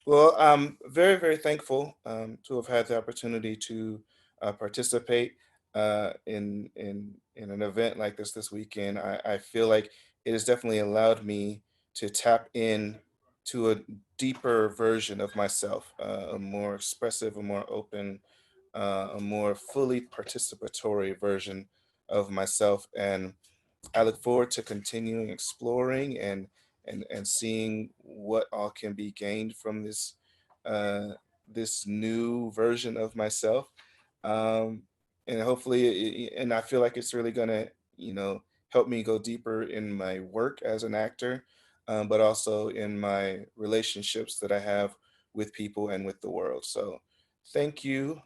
Well, I'm very, very thankful to have had the opportunity to participate in an event like this weekend. I feel like it has definitely allowed me to tap in to a deeper version of myself, a more expressive, a more open, a more fully participatory version of myself, and I look forward to continuing exploring and seeing what all can be gained from uh, this new version of myself. Um, and hopefully, and I feel like it's really gonna, help me go deeper in my work as an actor, but also in my relationships that I have with people and with the world. So, thank you,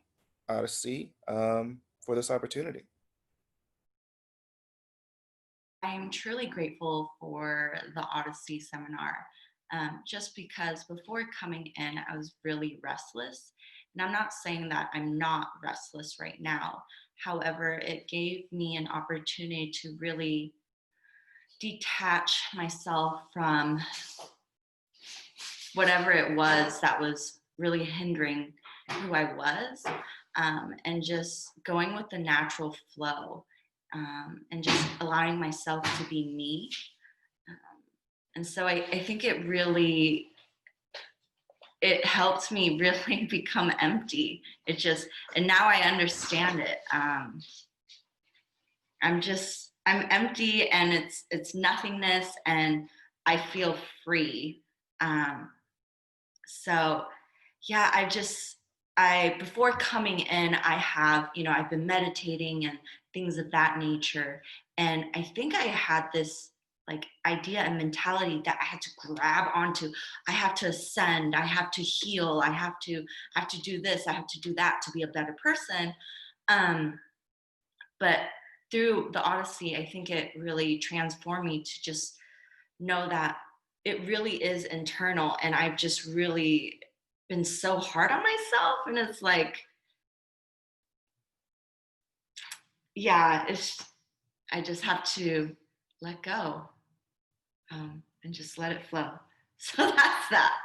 Odyssey, for this opportunity. I'm truly grateful for the Odyssey seminar, just because before coming in, I was really restless. And I'm not saying that I'm not restless right now. However, it gave me an opportunity to really detach myself from whatever it was that was really hindering who I was, and just going with the natural flow, and just allowing myself to be me. Um, and so I think it helped me really become empty. It just, and now I understand it. I'm empty, and it's nothingness, and I feel free. Um, so yeah, I before coming in, I've been meditating and things of that nature. And I think I had this like idea and mentality that I had to grab onto. I have to ascend, I have to heal, I have to do this, I have to do that to be a better person. Um, but through the Odyssey, I think it really transformed me to just know that it really is internal, and I've just really been so hard on myself, and it's like, yeah, it's I just have to let go, and just let it flow. So that's that.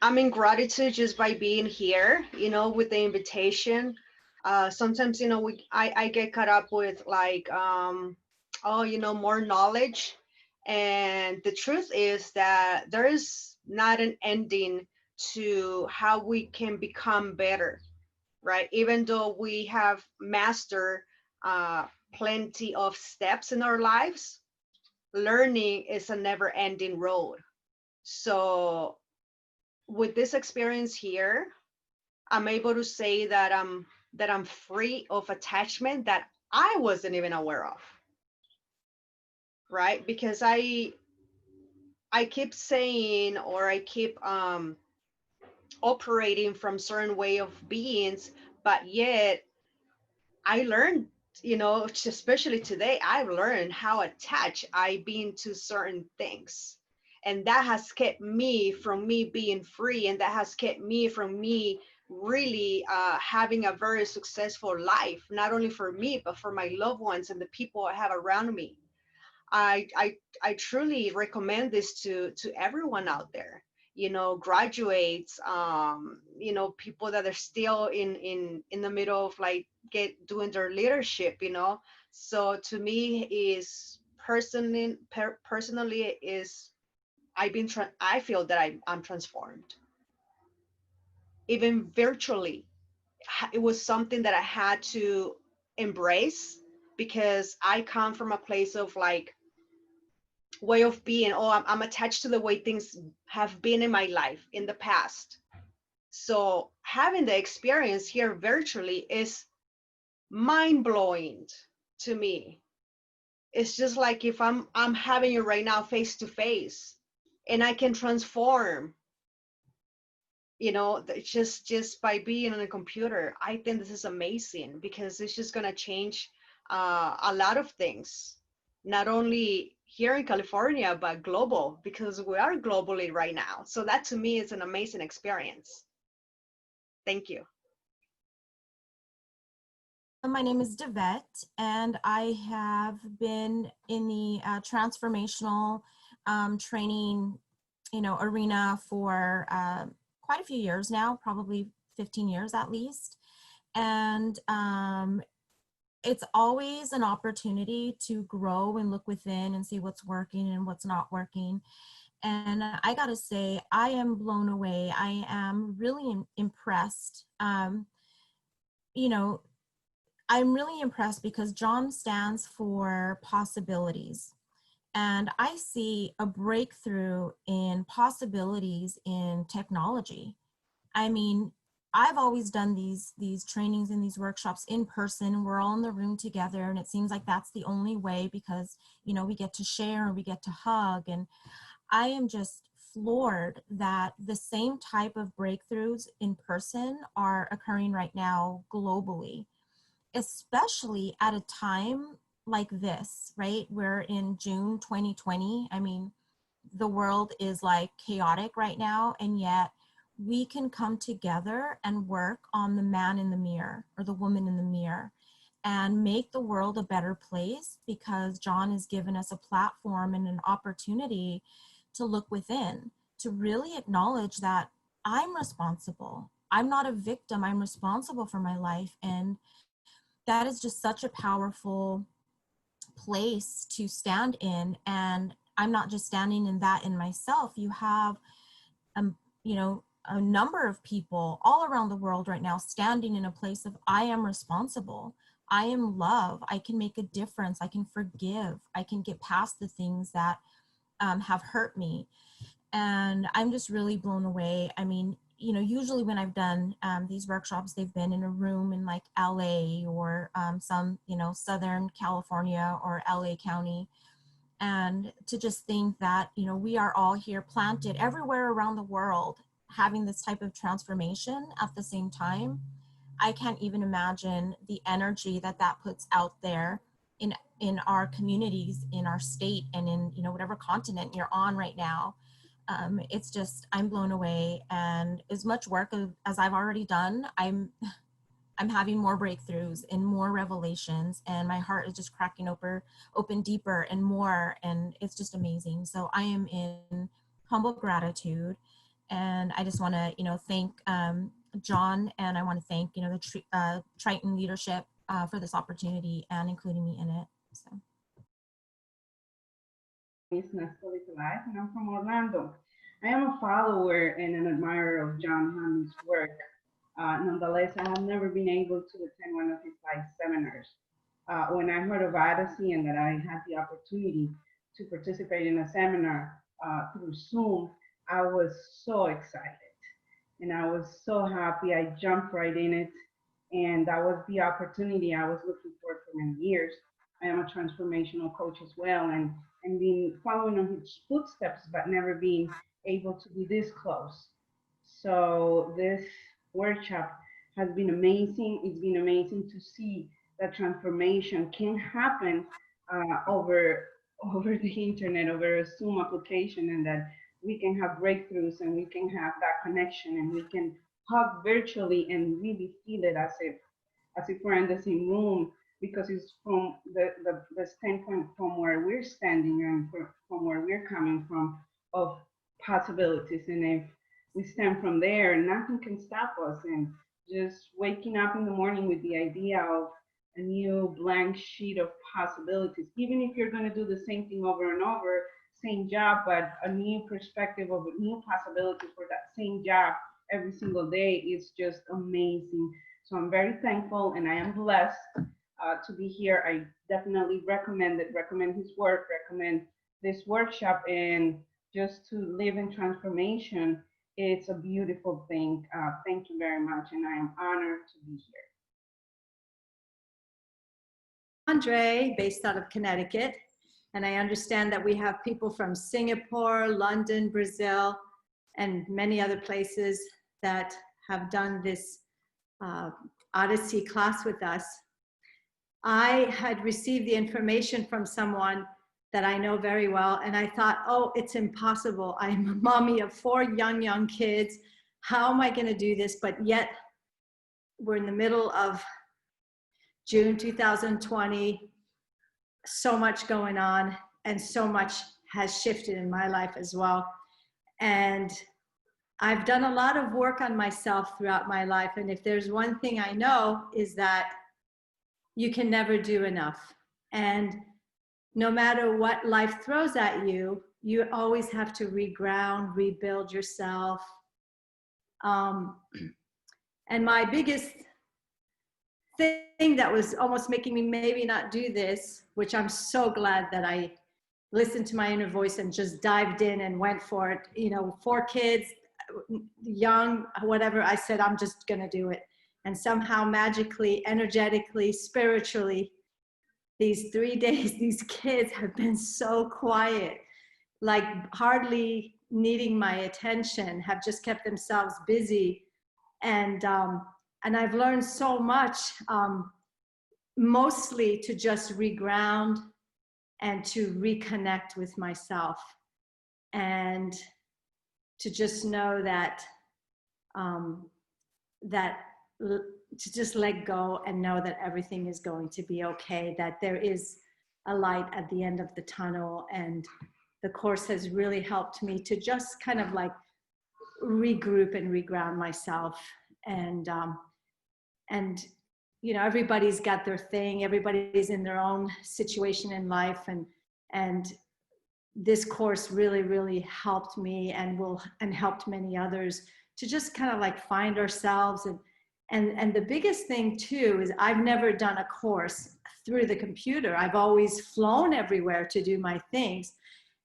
I'm in gratitude just by being here, with the invitation. Sometimes, I get caught up with like, oh, more knowledge. And the truth is that there is not an ending to how we can become better, right? Even though we have mastered uh, plenty of steps in our lives, learning is a never ending road. So with this experience here, I'm able to say that I'm free of attachment that I wasn't even aware of, right? Because I keep saying, or I keep operating from certain way of beings, but yet I learned, especially today, I've learned how attached I've been to certain things. And that has kept me from me being free. And that has kept me from me really having a very successful life, not only for me, but for my loved ones and the people I have around me. I truly recommend this to everyone out there. Graduates, people that are still in the middle of like get doing their leadership. So to me is personally is I feel that I'm transformed, even virtually. It was something that I had to embrace because I come from a place of like way of being. Oh, I'm attached to the way things have been in my life in the past. So having the experience here virtually is mind blowing to me. It's just like if I'm having it right now face to face, and I can transform, just by being on a computer. I think this is amazing because it's just gonna change a lot of things, not only here in California but global, because we are globally right now. So that to me is an amazing experience. Thank you. My name is Devette, and I have been in the transformational training arena for quite a few years now, probably 15 years at least. And it's always an opportunity to grow and look within and see what's working and what's not working. And I gotta say, I am blown away. I am really impressed. You know, I'm really impressed because John stands for possibilities. And I see a breakthrough in possibilities in technology. I mean, I've always done these trainings and these workshops in person. We're all in the room together, and it seems like that's the only way because we get to share and we get to hug. And I am just floored that the same type of breakthroughs in person are occurring right now globally, especially at a time like this, right? We're in June 2020. I mean, the world is like chaotic right now, and yet we can come together and work on the man in the mirror or the woman in the mirror and make the world a better place because John has given us a platform and an opportunity to look within, to really acknowledge that I'm responsible. I'm not a victim. I'm responsible for my life. And that is just such a powerful place to stand in. And I'm not just standing in that in myself. You have a number of people all around the world right now standing in a place of I am responsible, I am love, I can make a difference, I can forgive, I can get past the things that have hurt me. And I'm just really blown away. I mean, usually when I've done these workshops, they've been in a room in like LA or some, Southern California or LA County. And to just think that, we are all here planted everywhere around the world having this type of transformation at the same time. I can't even imagine the energy that puts out there in our communities, in our state, and in whatever continent you're on right now. It's just, I'm blown away. And as much work as I've already done, I'm having more breakthroughs and more revelations, and my heart is just cracking open deeper and more, and it's just amazing. So I am in humble gratitude, and I just want to, thank John, and I want to thank, the Triton leadership for this opportunity and including me in it. So. Is Nestle Life, and I'm from Orlando. I am a follower and an admirer of John Hammond's work. Nonetheless, I have never been able to attend one of his live seminars. When I heard of Odyssey and that I had the opportunity to participate in a seminar through Zoom, I was so excited and I was so happy. I jumped right in it, and that was the opportunity I was looking for many years. I am a transformational coach as well, and been following on his footsteps, but never being able to be this close. So this workshop has been amazing. It's been amazing to see that transformation can happen over over the internet, over a Zoom application, and that we can have breakthroughs and we can have that connection and we can hug virtually and really feel it as if we're in the same room, because it's from the standpoint from where we're standing and from where we're coming from of possibilities. And if we stand from there, nothing can stop us. And just waking up in the morning with the idea of a new blank sheet of possibilities, even if you're going to do the same thing over and over, same job, but a new perspective of a new possibility for that same job every single day is just amazing. So I'm very thankful and I am blessed to be here. I definitely recommend his work, recommend this workshop, and just to live in transformation. It's a beautiful thing. Thank you very much, and I am honored to be here. Andre, based out of Connecticut, and I understand that we have people from Singapore, London, Brazil, and many other places that have done this Odyssey class with us. I had received the information from someone that I know very well, and I thought, oh, it's impossible. I'm a mommy of 4 young kids. How am I going to do this? But yet, we're in the middle of June 2020, so much going on, and so much has shifted in my life as well. And I've done a lot of work on myself throughout my life. And if there's one thing I know is that you can never do enough. And no matter what life throws at you, you always have to reground, rebuild yourself. And my biggest thing that was almost making me maybe not do this, which I'm so glad that I listened to my inner voice and just dived in and went for it. You know, 4 kids, young, whatever, I said, I'm just gonna do it. And somehow magically, energetically, spiritually, these 3 days, these kids have been so quiet, like hardly needing my attention, have just kept themselves busy. And I've learned so much, mostly to just reground and to reconnect with myself, and to just know that, to just let go and know that everything is going to be okay, that there is a light at the end of the tunnel. And the course has really helped me to just kind of like regroup and reground myself. And you know, everybody's got their thing, everybody's in their own situation in life, and this course really, really helped me and helped many others to just kind of like find ourselves. And the biggest thing too is I've never done a course through the computer. I've always flown everywhere to do my things.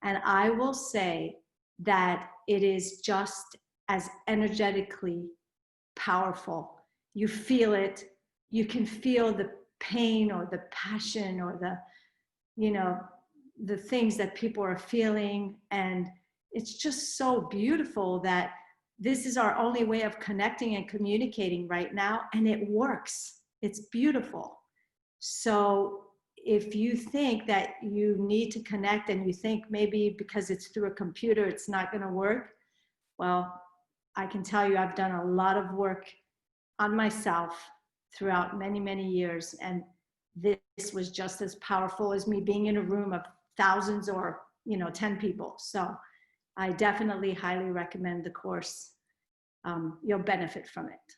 And I will say that it is just as energetically powerful. You feel it. You can feel the pain or the passion or the, you know, the things that people are feeling. And it's just so beautiful that this is our only way of connecting and communicating right now. And it works. It's beautiful. So if you think that you need to connect and you think maybe because it's through a computer, it's not going to work, well, I can tell you I've done a lot of work on myself throughout many, many years. And this was just as powerful as me being in a room of thousands or, you know, 10 people. So I definitely highly recommend the course. You'll benefit from it.